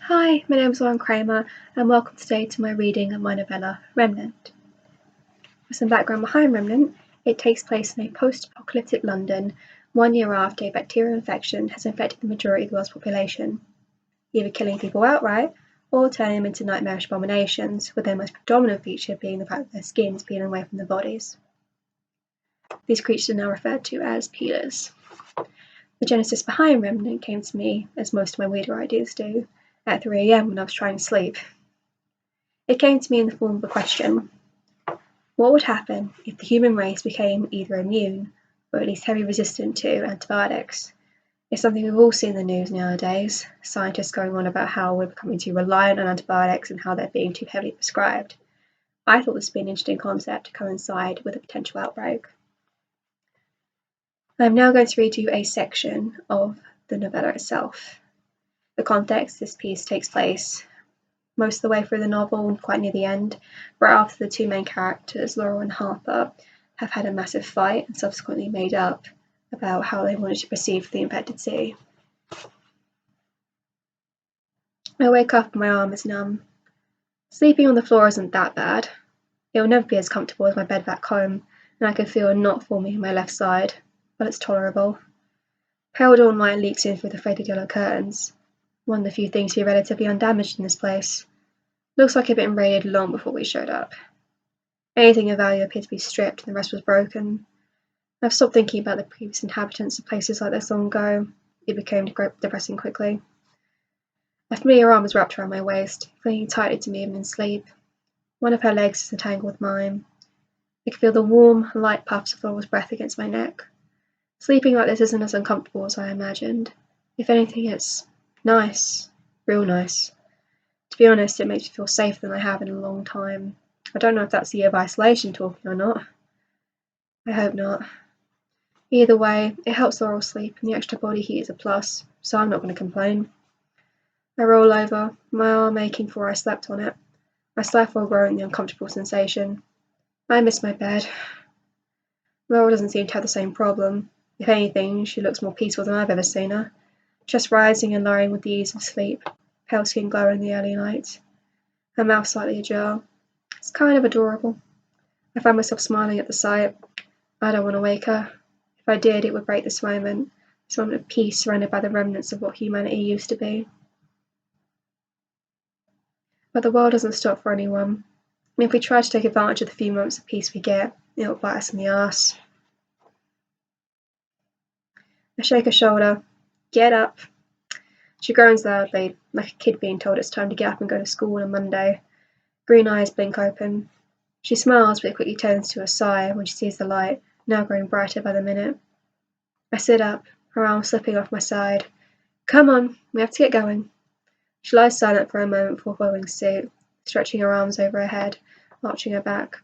Hi, my name is Lauren Kramer, and welcome today to my reading of my novella, Remnant. For some background behind Remnant, it takes place in a post-apocalyptic London 1 year after a bacterial infection has infected the majority of the world's population, either killing people outright or turning them into nightmarish abominations, with their most predominant feature being the fact that their skin is peeling away from their bodies. These creatures are now referred to as peelers. The genesis behind Remnant came to me, as most of my weirder ideas do, at 3 a.m. when I was trying to sleep. It came to me in the form of a question. What would happen if the human race became either immune, or at least heavily resistant to, antibiotics? It's something we've all seen in the news nowadays, scientists going on about how we're becoming too reliant on antibiotics and how they're being too heavily prescribed. I thought this would be an interesting concept to coincide with a potential outbreak. I'm now going to read you a section of the novella itself. The context: this piece takes place most of the way through the novel, quite near the end, right after the two main characters, Laurel and Harper, have had a massive fight and subsequently made up about how they wanted to proceed for the infected city. I wake up and my arm is numb. Sleeping on the floor isn't that bad. It will never be as comfortable as my bed back home, and I can feel a knot forming in my left side, but it's tolerable. Pale dawn light leaks in through the faded yellow curtains. One of the few things to be relatively undamaged in this place. Looks like it had been raided long before we showed up. Anything of value appeared to be stripped and the rest was broken. I've stopped thinking about the previous inhabitants of places like this long ago. It became depressing quickly. A familiar arm was wrapped around my waist, clinging tightly to me in sleep. One of her legs is entangled with mine. I could feel the warm, light puffs of Laurel's breath against my neck. Sleeping like this isn't as uncomfortable as I imagined. If anything, it's nice. Real nice. To be honest, it makes me feel safer than I have in a long time. I don't know if that's the year of isolation talking or not. I hope not. Either way, it helps Laurel sleep, and the extra body heat is a plus, so I'm not going to complain. I roll over, my arm aching for where I slept on it. I slack while growing the uncomfortable sensation. I miss my bed. Laurel doesn't seem to have the same problem. If anything, she looks more peaceful than I've ever seen her, just rising and lowering with the ease of sleep, pale skin glowing in the early light, her mouth slightly ajar. It's kind of adorable. I find myself smiling at the sight. I don't want to wake her. If I did, it would break this moment of peace surrounded by the remnants of what humanity used to be. But the world doesn't stop for anyone, and if we try to take advantage of the few moments of peace we get, it'll bite us in the arse. I shake her shoulder. Get up. She groans loudly, like a kid being told it's time to get up and go to school on a Monday. Green eyes blink open. She smiles, but it quickly turns to a sigh when she sees the light, now growing brighter by the minute. I sit up, her arm slipping off my side. Come on, we have to get going. She lies silent for a moment before following suit, stretching her arms over her head, arching her back.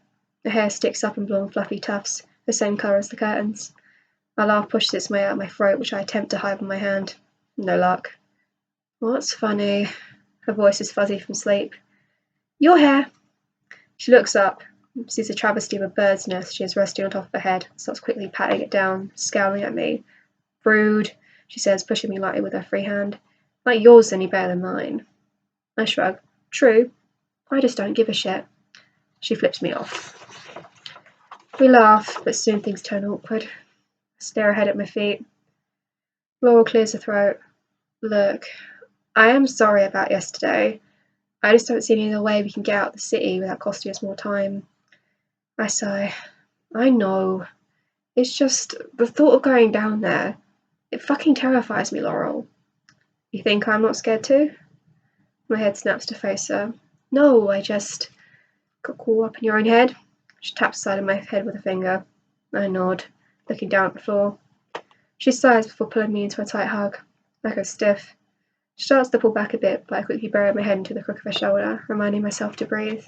Her hair sticks up in long fluffy tufts, the same colour as the curtains. A laugh pushes its way out my throat, which I attempt to hide with my hand. No luck. What's funny? Her voice is fuzzy from sleep. Your hair. She looks up, sees a travesty of a bird's nest she has resting on top of her head, starts quickly patting it down, scowling at me. Rude, she says, pushing me lightly with her free hand. Like yours any better than mine. I shrug. True. I just don't give a shit. She flips me off. We laugh, but soon things turn awkward. I stare ahead at my feet. Laurel clears her throat. Look, I am sorry about yesterday. I just don't see any other way we can get out of the city without costing us more time. I sigh. I know. It's just the thought of going down there. It fucking terrifies me, Laurel. You think I'm not scared too? My head snaps to face her. No, I just got caught up in your own head. She taps the side of my head with a finger. I nod, looking down at the floor. She sighs before pulling me into a tight hug. I go stiff. She starts to pull back a bit, but I quickly bury my head into the crook of her shoulder, reminding myself to breathe.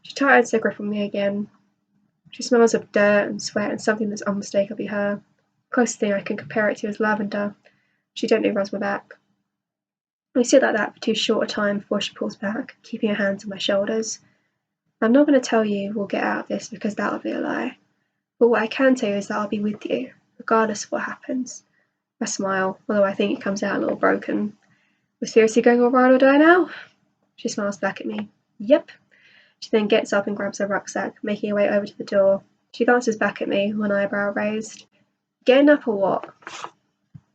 She tightens her grip on me again. She smells of dirt and sweat and something that's unmistakably her. The closest thing I can compare it to is lavender. She gently rubs my back. We sit like that for too short a time before she pulls back, keeping her hands on my shoulders. I'm not going to tell you we'll get out of this because that'll be a lie. But what I can tell you is that I'll be with you, regardless of what happens. I smile, although I think it comes out a little broken. We're seriously going all ride or die now? She smiles back at me. Yep. She then gets up and grabs her rucksack, making her way over to the door. She glances back at me, one eyebrow raised. Getting up or what?